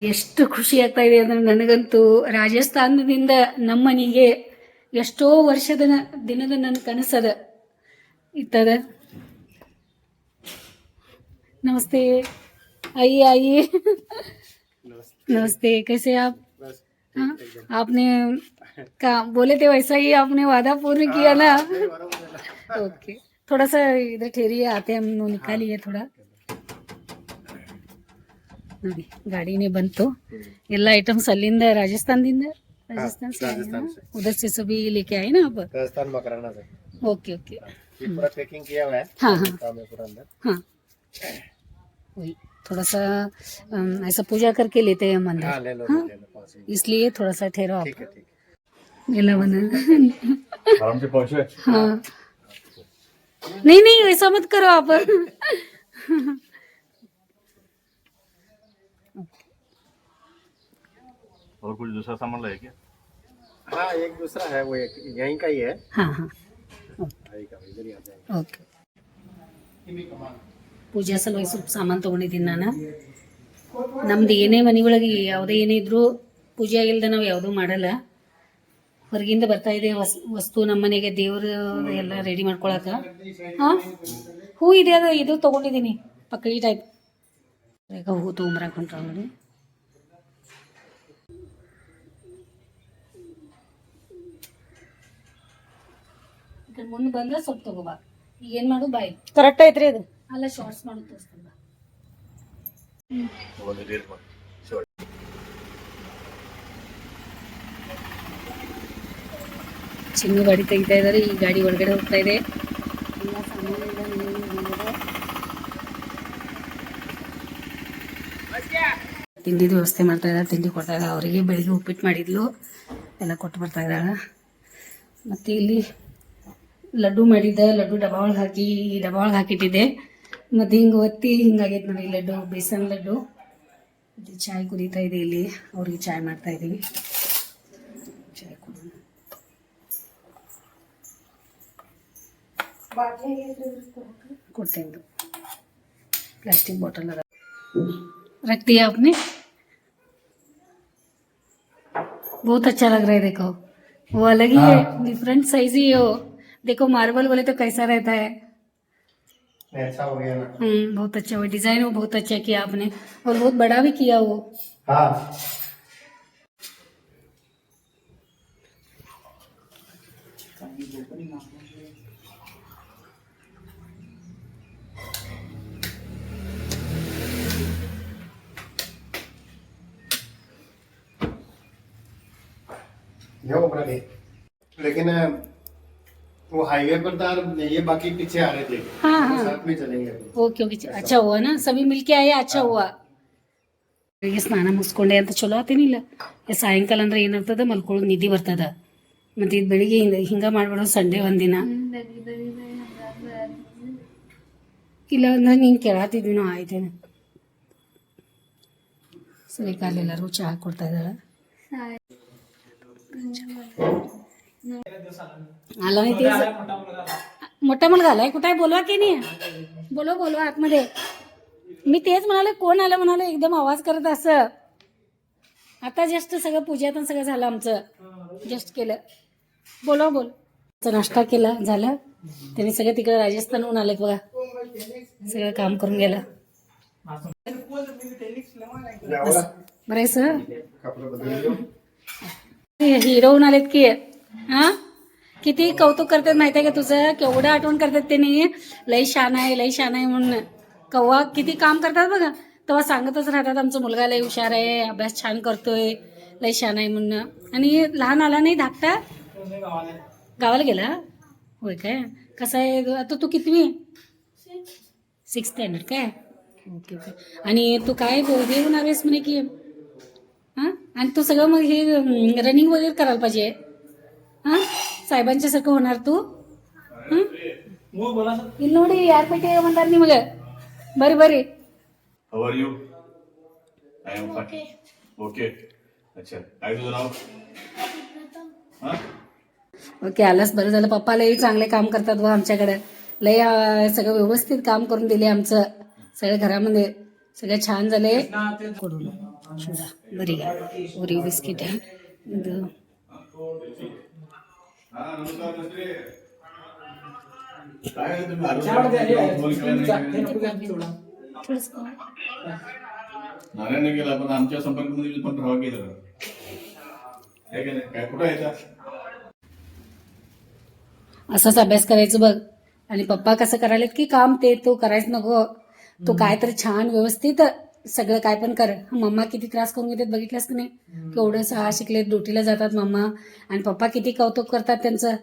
ಎಷ್ಟು ಖುಷಿ ಆಗ್ತಾ ಇದೆ ಅಂದ್ರೆ ನನಗಂತೂ ರಾಜಸ್ಥಾನದಿಂದ ನಮ್ಮನಿಗೆ ಎಷ್ಟೋ ವರ್ಷದ ದಿನದ ನನ್ನ ಕನಸದ ಇತ್ತದ. नमस्ते, आइए आइए. नमस्ते, कैसे आप? हाँ, आपने बोले थे वैसा ही आपने वादा पूर्ण किया ना. ओके, थोड़ा सा इधर ठहरिए, आते हम निकालिए थोड़ा. ನೋಡಿ ಗಾಡಿನೇ ಬಂತು. ಎಲ್ಲ ಐಟಮ್ಸ್ ಅಲ್ಲಿಂದ ರಾಜಸ್ಥಾನದಿಂದ राजस्थान से उधर से सभी लेके आए ना आप? राजस्थान मकराना से. ओके ओके, ये पूरा पैकिंग किया हुआ है. हाँ हाँ काम है पूरा अंदर. हाँ, वही थोड़ा सा ऐसा पूजा करके लेते हैं हम अंदर. हाँ ले लो, हाँ, ले लो पास में. इसलिए थोड़ा सा ठहरो आप. ठीक है ठीक ಎಲ್ಲ बना. है. आराम से पहुंचे. हाँ, नहीं नहीं वैसा मत करो आप. और कुछ दूसरा सामान लाए क्या? हाँ एक दूसरा है वो, एक यहीं का ही है. हाँ हाँ यहीं का इधर ही आ जाएगा. ಓಕೆ. ಪೂಜಾ ಸಲುವಾಗಿ ಸ್ವಲ್ಪ ಸಾಮಾನು ತೊಗೊಂಡಿದ್ದೀನಿ ನಾನು. ನಮ್ದು ಏನೇ ಮನೆ ಒಳಗೆ ಯಾವುದೇ ಏನೇ ಇದ್ರೂ ಪೂಜೆ ಆಗಿಲ್ದ ನಾವು ಯಾವುದೂ ಮಾಡಲ್ಲ. ಹೊರಗಿಂದ ಬರ್ತಾ ಇದೆ ವಸ್ತು ನಮ್ಮ ಮನೆಗೆ ದೇವ್ರ ಎಲ್ಲ ರೆಡಿ ಮಾಡ್ಕೊಳಕ. ಹಾಂ, ಹೂ ಇದೆ, ಅದು ಇದು ತೊಗೊಂಡಿದ್ದೀನಿ ಪಕ್ಕಡಿ ಟೈಪ್. ಈಗ ಹೂ ತೊಗೊಂಬರಕ್ಕೆ ಹೊಂಟ್ರ ನೋಡಿ. ಮುಂದೆ ಬಂದ್ರೆ ಸ್ವಲ್ಪ ತಗೋಬಾ. ಈಗ ಏನು ಮಾಡು ಬಾಯ್. ಕರೆಕ್ಟ್ ಐತ್ರಿ ಇದು. ಅಲ್ಲ ಶಾರ್ಟ್ಸ್ ಮಾಡೋದು ತೋರಿಸ್ತೀನಿ ಬಾ. ಒಂದು ರೀಲ್ ಮಾಡಿ ಶೋರ್ಟ್. ಚಿನ್ನು ಗಾಡಿ ತೆಗಿತಾ ಇದ್ದಾರೆ. ಈ ಗಾಡಿ ಒಳಗಡೆ ಹೋಗ್ತಾ ಇದೆ. ಎಲ್ಲ ಸಾಮಾನೆಲ್ಲ ತಿಂಡಿದು ವ್ಯವಸ್ಥೆ ಮಾಡ್ತಾ ಇದ್ದಾರೆ. ತಿಂಡಿ ಕೊಡ್ತಾ ಇದ್ದಾರೆ ಅವರಿಗೆ. ಬೆಳಿಗ್ಗೆ ಉಪ್ಪಿಟ್ಟು ಮಾಡಿದ್ಲು, ಎಲ್ಲ ಕೊಟ್ಟು ಬರ್ತಾ ಇದ್ದಾಳೆ. ಮತ್ತು ಇಲ್ಲಿ ಲಡ್ಡು ಮಾಡಿದ್ದೆ, ಲಡ್ಡು ಡಬ್ಬ ಒಳಗೆ ಹಾಕಿ ಈ ಡಬ್ಬ ಒಳಗೆ ಹಾಕಿಟ್ಟಿದ್ದೆ. ಮತ್ತು ಹಿಂಗೆ ಒತ್ತಿ ಹಿಂಗಾಗೈತೆ ನೋಡಿ ಲಡ್ಡು, ಬೇಸನ್ ಲಡ್ಡು. ಇದು ಚಾಯ್ ಕುದೀತಾ ಇದೆ. ಇಲ್ಲಿ ಅವ್ರಿಗೆ ಚಾಯ್ ಮಾಡ್ತಾ ಇದ್ದೀವಿ. ಚಾಯ್ ಕುಡಿಯೋಣ. ಕೊಡ್ತೇನೆ, प्लास्टिक बॉटल लगा रख दिया आपने. बहुत अच्छा लग रहा है. देखो वो अलग ही है, डिफरेंट साइज ही हो. देखो मार्बल बोले तो कैसा रहता है. अच्छा हो गया ना. बहुत अच्छा हुआ. डिजाइन वो बहुत अच्छा किया आपने, और बहुत बड़ा भी किया वो. हाँ ये ऊपर है. लेकिन वो हाईवे पर था, ये बाकी पीछे आ रहे थे. हाँ वो हाँ, साथ में चलेंगे अभी. ಓಕೆ ಓಕೆ, अच्छा हुआ ना, सभी मिलके आए, अच्छा हुआ. ಈಗ ಸ್ನಾನ ಮುಗಿಸ್ಕೊಂಡೆ ಅಂತ ಚಲೋ ಆತೇನಿಲ್ಲ. ಸಾಯಂಕಾಲ ಅಂದ್ರೆ ಏನಾಗ್ತದ, ಮಲ್ಕೊಳ್ಳೋದು ನಿದ್ದೆ ಬರ್ತದ. ಮತ್ತು ಇದು ಬೆಳಿಗ್ಗೆ ಹಿಂಗೆ ಮಾಡ್ಬಿಡೋದು ಸಂಡೇ ಒಂದಿನ. ಇಲ್ಲ ಅಂದ್ರೆ ನೀನು ಕೇಳಾತಿದ್ವಿ ನಾವು ಆಯ್ತೇನೆ. ಸರಿ, ಕಾಲ ಎಲ್ಲರಿಗೂ ಚಹಾ ಕೊಡ್ತಾ ಇದ್ದಾಳೆ. आला नाही ते मोठा मुलगा आलाय. कुठे आहे? बोलवा की नाही. बोलवा आतमध्ये. मी तेच म्हणाले कोण आलं म्हणाले, एकदम आवाज करत असं. आता जस्ट सगळं पूजातून सगळं झालं आमचं, जस्ट केलं. बोल. नाश्ता केला झालं. त्यांनी सगळं तिकडे राजस्थानहून आलेत बघा. सगळं काम करून गेलं. बरं आहे सर. हिरोहून आलेत की. हा, किती कौतुक करतात माहिती आहे का तुझं? केवढं आठवण करतात त्यांनी. लई शान आहे म्हणून. कव्वा किती काम करतात बघा. तेव्हा सांगतच राहतात आमचा मुलगा लई हुशार आहे, अभ्यास छान करतोय, लई शान आहे म्हणून. आणि लहान आला नाही धाकटा, गावाला गेला होय काय? कसं आहे आता तू कितवी? 6th स्टँडर्ड काय? ओके. आणि तू काय घेऊन आलेस म्हणे की. हां, आणि तू सगळं मग हे रनिंग वगैरे करायला पाहिजे. हां, साहेबांच्या सारखं होणार तू. ಇಲ್ಲಿ ನೋಡಿ ಯಾರ ಪೇಟೆ ಬಂದಾರ ನಿಮಗೆ. ಬರ್ರಿ. How are you? I am fine. Okay. अच्छा, काय तुझं नाव? हां, ओके. आलास बरं झालं. पप्पा लई चांगले काम करतात व आमच्याकडे. लई सगळं व्यवस्थित काम करून दिले आमचं. सगळ्या घरामध्ये सगळं छान झाले. ಚೂಡ ಬರೀ ಒರಿಯೋ ಬಿಸ್ಕಿಟ್ ಇದು काय तुम्ही नारायण गेला पण आमच्या संपर्कामध्ये पण राहा गेलं काय काय काय कुठं आहे असाच अभ्यास करायचं बघ. आणि पप्पा कसं करायलेत की काम ते तू करायचं नको. तू काय तर छान व्यवस्थित सगळं काय पण कर. मम्मा किती त्रास करून घेतात बघितलंस की नाही. केवढं 6 शिकलेत, ड्युटीला जातात मम्मा आणि पप्पा किती कौतुक करतात त्यांचं.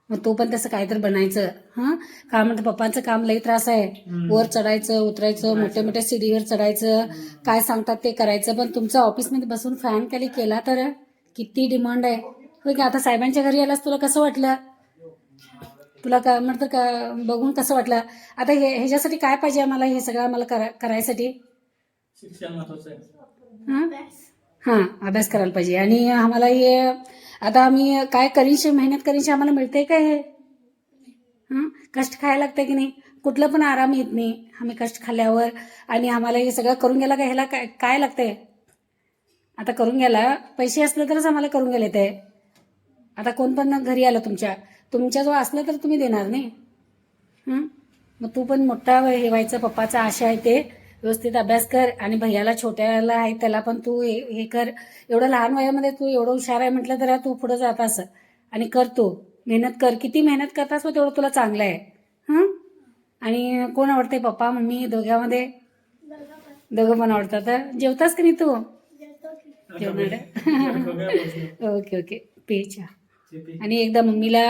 मग तो पण तसं काय तर बनायचं. हा काय म्हणतं पप्पांचं काम लई त्रास आहे. वर चढायचं उतरायचं, मोठ्या मोठ्या सीडीवर चढायचं, काय सांगतात ते करायचं. पण तुमचं ऑफिसमध्ये बसून फॅन खाली केला तर किती डिमांड आहे. होय का. आता साहेबांच्या घरी आलास तुला कसं वाटलं. तुला काय म्हणतं का बघून कसं वाटलं. आता ह्याच्यासाठी काय पाहिजे आम्हाला, हे सगळं आम्हाला करायसाठी शिक्षण महत्वाचं आहे. हां अभ्यास करायला पाहिजे. आणि आम्हाला हे आता आम्ही काय करीनशी मेहनत करीनशी आम्हाला मिळते काय हे. कष्ट खायला लागतं की नाही. कुठलं पण आराम येत नाही आम्ही कष्ट खाल्ल्यावर. आणि आम्हाला हे सगळं करून गेला का ह्याला काय लागतंय. आता करून गेला पैसे असले तरच आम्हाला करून गेले ते. आता कोण पण घरी आलं तुमच्याजवळ असलं तर तुम्ही देणार नाही. मग तू पण मोठा हे व्हायचं पप्पाचा आशा आहे ते. व्यवस्थित अभ्यास कर. आणि भैयाला छोट्याला आहे त्याला पण तू हे कर. एवढं लहान वयामध्ये तू एवढं हुशार आहे म्हटलं तर तू पुढे जातास. आणि कर तू मेहनत कर. किती मेहनत करतास मग तेवढं तुला चांगलं आहे. आणि कोण आवडते पप्पा मम्मी दोघांमध्ये. दोघं पण आवडतात. जेवतास की नाही तू. जेवणार. ओके ओके पे चहा. आणि एकदा मम्मीला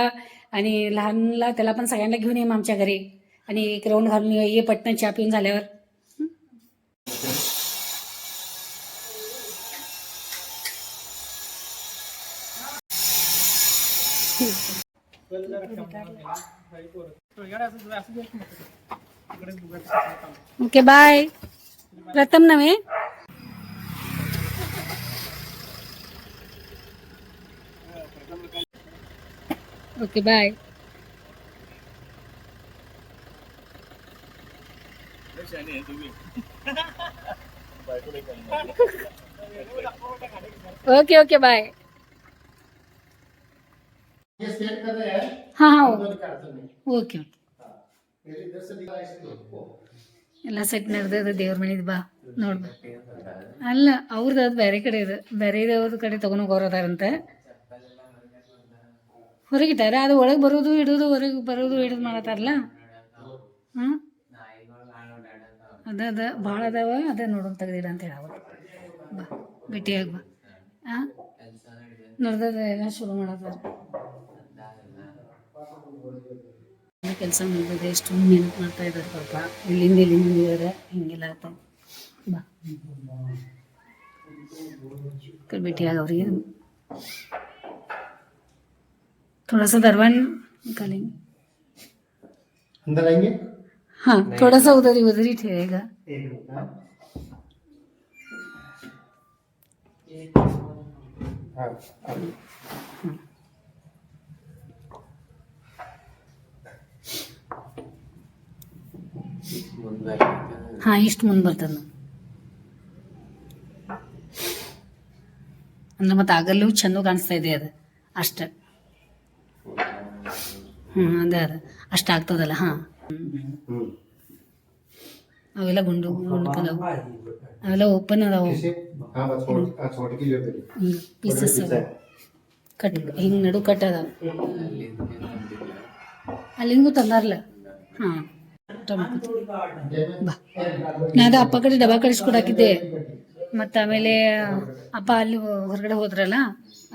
आणि लहानला त्याला पण सगळ्यांना घेऊन ये आमच्या घरी. आणि एक राऊंड घालून ये पटकन चहा पिऊन झाल्यावर. Okay bye. प्रथम नव्हे. Okay bye. Okay okay bye. ये सेट कर रहे हैं हाँ हाँ अंदर का अर्थ नहीं ओके ओके. मेरे इधर से दिखा इसको ಎಲ್ಲ ಸೆಟ್ ನಡೆದ ದೇವ್ರ ಮನೆದು ಬಾ ನೋಡ್ಬಾ. ಅಲ್ಲ ಅವ್ರದ್ದು ಅದು ಬೇರೆ ಕಡೆ ಇದೆ. ಬೇರೆ ಅವ್ರ ಕಡೆ ತಗೊಂಡು ಹೋಗೋರದಾರಂತೆ. ಹೊರಗಿಟ್ಟಾರ ಅದು ಒಳಗೆ ಬರೋದು ಇಡೋದು ಹೊರಗೆ ಬರೋದು ಇಡೋದು ಮಾಡತ್ತಾರಲ್ಲ. ಅದ ಭಾಳ ಅದಾವ. ಅದ ನೋಡೋಣ ತೆಗ್ದಿಡ ಅಂತ ಹೇಳವ. ಬಾ ಭೇಟಿಯಾಗಿ ಬಾ. ನಡೆದ ಎಲ್ಲ ಶುರು ಮಾಡತ್ತಾರ. ಕೆಲಸ ಮುಗಿದ ಎಷ್ಟು ಮೆಹನತ್ ಮಾಡ್ತಾ ಇದ್ದಾರೆ ಪಾಪ. ಇಲ್ಲಿಂದ ಇದ್ದಾರೆ ಹಿಂಗೆಲ್ಲ ಆತ. ಬಾ कल भೇಟಿಯಾಗಿ ಅವ್ರಿಗೆ थोड़ा सा दरवान निकालेंगे. अंदर आएंगे. हाँ थोड़ा सा उधर ही ठहरेगा. एक मिनट. हाँ ಹಾಂ ಇಷ್ಟು ಮುಂದೆ ಬರ್ತದೆ ಅಂದ್ರೆ ಮತ್ತೆ ಆಗಲ್ಲೂ ಚಂದ ಕಾಣಿಸ್ತಾ ಇದೆ ಅದು ಅಷ್ಟು. ಅದೇ ಅಷ್ಟು ಆಗ್ತದಲ್ಲ. ಹಾಂ ಅವೆಲ್ಲ ಗುಂಡು ಕಲವು ಅವೆಲ್ಲ ಓಪನ್ ಅದಾವು. ಪೀಸಸ್ ಕಟ್ ಹಿಂಗೆ ನಡು ಕಟ್ ಅದಾವ. ಅಲ್ಲಿಂಗೂ ತಂದಾರಲ್ಲ. ಹಾಂ ಬಾ. ನಾನು ಅಪ್ಪ ಕಡೆ ಡಬ್ಬ ಕಳಿಸ್ಕೊಡಾಕಿದ್ದೆ. ಮತ್ತು ಆಮೇಲೆ ಅಪ್ಪ ಅಲ್ಲಿ ಹೊರಗಡೆ ಹೋದ್ರಲ್ಲ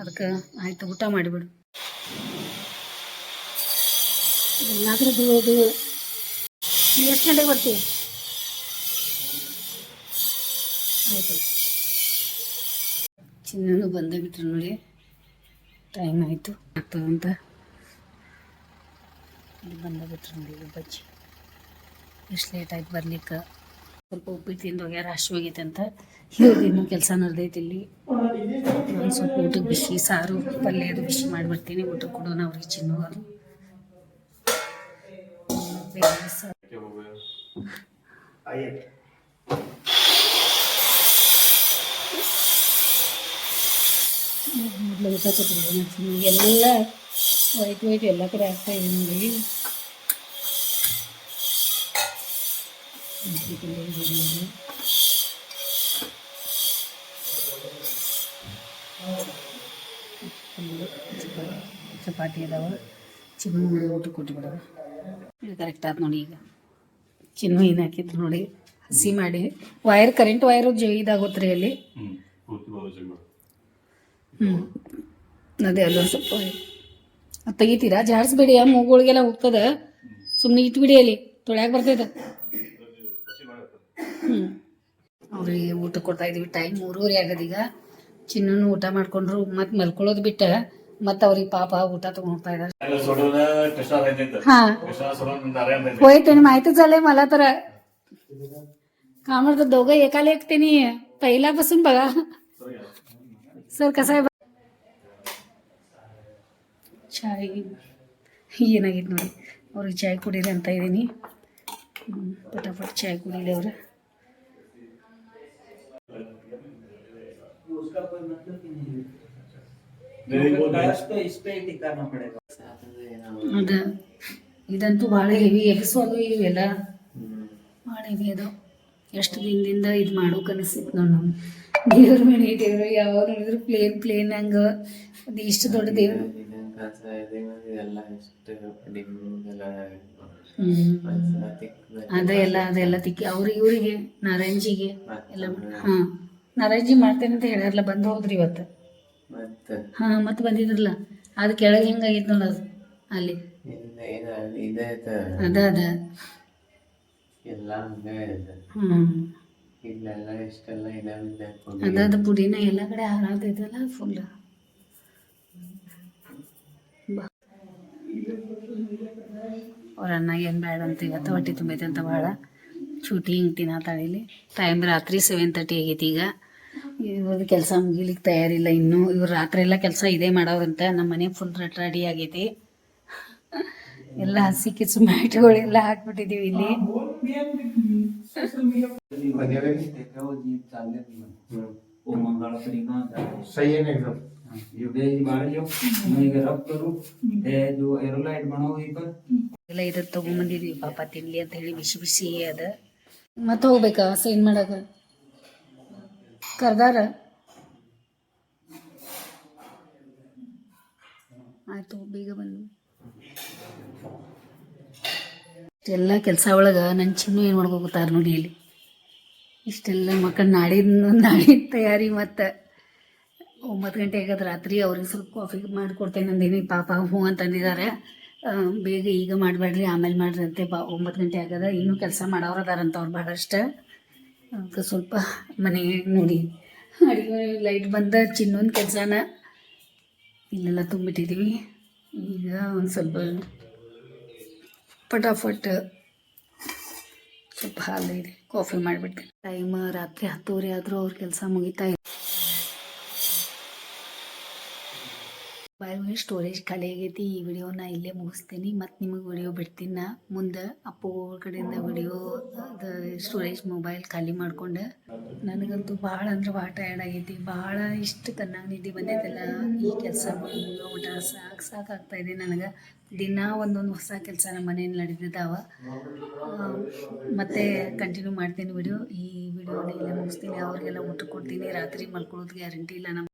ಅದಕ್ಕೆ ಆಯ್ತು ಊಟ ಮಾಡಿಬಿಡು. ಎಲ್ಲಾದ್ರೂ ಹೋದು ಎಷ್ಟು ಗಂಟೆಗೆ ಬರ್ತೀವಿ. ಆಯ್ತು ಚಿನ್ನೂ ಬಂದೇ ಬಿಟ್ರು ನೋಡಿ. ಟೈಮ್ ಆಯಿತು ಆಗ್ತದಂತ ಬಂದೇ ಬಿಟ್ರು ನೋಡಿ. ಬಜ್ಜಿ ಎಷ್ಟು ಲೇಟ್ ಆಯ್ತು ಬರ್ಲಿಕ್ಕೆ. ಸ್ವಲ್ಪ ಉಪ್ಪಿಟ್ಟು ತಿಂದು ಹೋಗ್ಯಾರ. ಹಶು ಹೋಗೈತೆ ಅಂತ ಇನ್ನೂ ಕೆಲಸ ನಡೆದೈತಿ ಇಲ್ಲಿ. ಒಂದು ಸ್ವಲ್ಪ ಊಟಕ್ಕೆ ಬಿಸಿ ಸಾರು ಪಲ್ಯ ಅದು ಬಿಸಿ ಮಾಡಿಬಿಡ್ತೀನಿ. ಊಟ ಕೊಡೋಣ ಅವ್ರಿಗೆ ಚಿನ್ನು ಅದು. ಇಲ್ಲ ಊಟ ಕೊಟ್ಟಿದ್ದೀನಿ ಎಲ್ಲ ವೈಟ್ ಎಲ್ಲ ಕಡೆ ಆಗ್ತಾ ಇದೆ ನೋಡಿ. ಚಪಾತಿ ಅದಾವ. ಚಿನ್ನು ಊಟ ಕೊಟ್ಟು ಇದು ಕರೆಕ್ಟ್ ಆಯ್ತು ನೋಡಿ. ಈಗ ಚಿನ್ನು ಏನು ಹಾಕಿತ್ತು ನೋಡಿ, ಹಸಿ ಮಾಡಿ ವೈರ್, ಕರೆಂಟ್ ವೈರು ಇದಾಗುತ್ತೆ ರೀ ಅಲ್ಲಿ. ಅದೇ ಅಲ್ಲೊಂದು ಸ್ವಲ್ಪ ತೆಗಿತೀರಾ, ಜಾಡಿಸ್ಬೇಡಿ, ಆ ಮೂಗುಗಳಿಗೆಲ್ಲ ಹೋಗ್ತದೆ. ಸುಮ್ಮನೆ ಇಟ್ಬಿಡಿ, ಅಲ್ಲಿ ತೊಳ್ಯಾಕೆ ಬರ್ತೈತೆ. ಅವ್ರಿಗೆ ಊಟ ಕೊಡ್ತಾ ಇದೀವಿ. ಟೈಮ್ 3:30 ಆಗದ. ಈಗ ಚಿನ್ನೂ ಊಟ ಮಾಡ್ಕೊಂಡ್ರು, ಮತ್ತೆ ಮಲ್ಕೊಳ್ಳೋದು ಬಿಟ್ಟ ಮತ್ತೆ ಅವ್ರಿಗೆ ಪಾಪ ಊಟ ತಗೊಂಡ್ ಹೋಗ್ತಾ ಇದಾರೆ. हा होय, त्याने माहितीच झालंय मला तर. का म्हणतो दोघं एकाला एक त्यांनी पहिल्यापासून बघा. सर कसं आहे ಚಾಯ್ ಏನಾಗಿತ್ತು ನೋಡಿ. ಅವ್ರಿಗೆ ಚಾಯ್ ಕುಡೀರಿ ಅಂತ ಇದ್ದೀನಿ. ಪಟಾಪಟ್ ಚಾಯ್ ಕುಡೀಲಿ ಅವ್ರು. ಅದ ಇದಂತೂ ಭಾಳ ಹೆವಿ ಎಬ್ಸೋದು, ಇವೆಲ್ಲ ಭಾಳ ಹೆವಿ ಅದಾವ. ಎಷ್ಟು ದಿನದಿಂದ ಇದು ಮಾಡೋಕೆ ಅನಿಸಿತ್ತು ನಾನು. ದೇವ್ರ ಮನೆ ದೇವ್ರು ಯಾವಾಗ ನೋಡಿದ್ರು ಪ್ಲೇನ್ ಹಂಗೆ. ಅದು ಇಷ್ಟು ದೊಡ್ಡ ದೇವ್ರು. ಅದೆಲ್ಲ ತಿಕ್ಕಿ ಇವ್ರಿಗೆ ನಾರಂಜಿಗೆ ಎಲ್ಲ. ಹಾಂ, ನಾರಂಜಿ ಮಾಡ್ತೇನೆ ಅಂತ ಹೇಳ್ಯಾರಲ್ಲ, ಬಂದು ಹೋದ್ರಿ ಇವತ್ತು. ಹಾಂ, ಮತ್ತೆ ಬಂದಿದ್ರಲ್ಲ, ಅದು ಕೆಳಗೆ ಹಿಂಗಾಗಿತ್ತು ನೋಡ, ಅದು ಅಲ್ಲಿ ಅದ ಅದಾದ ಪುಡಿನ ಎಲ್ಲ ಕಡೆ ಹಾರಾದೈತಲ್ಲ ಫುಲ್. ಅವ್ರ ಅನ್ನಾಗ ಏನು ಬೇಡ ಅಂತ ಇವತ್ತು ಹೊಟ್ಟೆ ತುಂಬೈತೆ ಅಂತ ಭಾಳ ಚೂಟಿ ಹಿಂಗೆ ತಿನ್ನತ್ತಾಳಿಲಿ. ಟೈಮ್ ರಾತ್ರಿ 7:30 ಆಗೈತಿ. ಈಗ ಇವ್ರದ್ದು ಕೆಲಸ ಮುಗಿಲಿಕ್ಕೆ ತಯಾರಿಲ್ಲ ಇನ್ನೂ. ಇವ್ರು ರಾತ್ರಿ ಎಲ್ಲ ಕೆಲಸ ಇದೇ ಮಾಡೋದಂತ. ನಮ್ಮ ಮನೆ ಫುಲ್ ರೆಡಿ ಆಗೈತಿ. ಎಲ್ಲ ಹಸಿ ಕಿಚ್ಚು ಮ್ಯಾಟ್ಗಳೆಲ್ಲ ಹಾಕ್ಬಿಟ್ಟಿದ್ದೀವಿ ಇಲ್ಲಿ. सही है ना एकदम. ಎಲ್ಲ ಇದು ತಗೊಂಬಂದಿದ್ವಿ ಪಾಪ ತಿನ್ಲಿ ಅಂತ ಹೇಳಿ, ಬಿಸಿ ಬಿಸಿ ಅದ. ಮತ್ತೆ ಹೋಗ್ಬೇಕಾ ಸೈನ್ ಮಾಡಾಕ? ಕರ್ದಾರ? ಆಯ್ತು, ಬೇಗ ಬಂದು. ಇಷ್ಟೆಲ್ಲ ಕೆಲಸ ಒಳಗೆ ನನ್ನ ಚಿನ್ನು ಏನು ಮಾಡ್ಕೋತಾರ ನೋಡಿ ಇಲ್ಲಿ. ಇಷ್ಟೆಲ್ಲ ಮಕ್ಕಳು ನಾಡಿನ ತಯಾರಿ. ಮತ್ತು 9 ಗಂಟೆ ಆಗದ ರಾತ್ರಿ. ಅವ್ರಿಗೆ ಸ್ವಲ್ಪ ಕಾಫಿ ಮಾಡಿಕೊಡ್ತೇನೆ ಅಂದೀನಿ. ಪಾಪ ಹ್ಞೂ ಅಂತಂದಿದ್ದಾರೆ. ಬೇಗ ಈಗ ಮಾಡಬೇಡ್ರಿ, ಆಮೇಲೆ ಮಾಡ್ರಿ ಅಂತೆ. 9 ಗಂಟೆ ಆಗದ. ಇನ್ನೂ ಕೆಲಸ ಮಾಡೋರು ಅದಾರಂತ ಅವ್ರು ಭಾಳಷ್ಟು. ಅದಕ್ಕೆ ಸ್ವಲ್ಪ ಮನೆ ನೋಡಿ ಅಡುಗೆ ಲೈಟ್ ಬಂದ ಚಿನ್ನೊಂದು ಕೆಲಸನ ಇಲ್ಲೆಲ್ಲ ತುಂಬಿಟ್ಟಿದ್ದೀವಿ. ಈಗ ಒಂದು ಸ್ವಲ್ಪ ಪಟಾಫಟ್ ಸ್ವಲ್ಪ ಹಾಲು ಇದೆ, ಕಾಫಿ ಮಾಡಿಬಿಡ್ತೀನಿ. ಟೈಮ್ ರಾತ್ರಿ 10:30 ಆದರೂ ಅವ್ರ ಕೆಲಸ ಮುಗಿತಾ ಇದೆ. ಮೊಬೈಲ್ ಸ್ಟೋರೇಜ್ ಖಾಲಿ ಆಗೈತಿ. ಈ ವಿಡಿಯೋನ ಇಲ್ಲೇ ಮುಗಿಸ್ತೀನಿ. ಮತ್ತು ನಿಮಗೆ ವಿಡಿಯೋ ಬಿಡ್ತೀನಿ ನಾ ಮುಂದೆ. ಅಪ್ಪು ಕಡೆಯಿಂದ ವಿಡಿಯೋ ಅದು ಸ್ಟೋರೇಜ್ ಮೊಬೈಲ್ ಖಾಲಿ ಮಾಡ್ಕೊಂಡು. ನನಗಂತೂ ಭಾಳ ಅಂದ್ರೆ ಭಾಳ ಟಯರ್ಡ್ ಆಗೈತಿ. ಭಾಳ ಇಷ್ಟು ಕಣ್ಣಾಗ ನಿದ್ದೆ ಬಂದೈತಲ್ಲ. ಈ ಕೆಲಸ ಊಟ ಸಾಕಾಗ್ತಾಯಿದೆ ನನಗೆ. ದಿನ ಒಂದೊಂದು ಹೊಸ ಕೆಲಸ ನಮ್ಮ ಮನೇಲಿ ನಡೆದಿದ್ದಾವ. ಮತ್ತೆ ಕಂಟಿನ್ಯೂ ಮಾಡ್ತೀನಿ ವಿಡಿಯೋ. ಈ ವಿಡಿಯೋನ ಇಲ್ಲೇ ಮುಗಿಸ್ತೀನಿ. ಅವ್ರಿಗೆಲ್ಲ ಊಟ ಕೊಡ್ತೀನಿ. ರಾತ್ರಿ ಮಲ್ಕೊಳ್ಳೋದು ಗ್ಯಾರಂಟಿ ಇಲ್ಲ. ನಮ್ಮ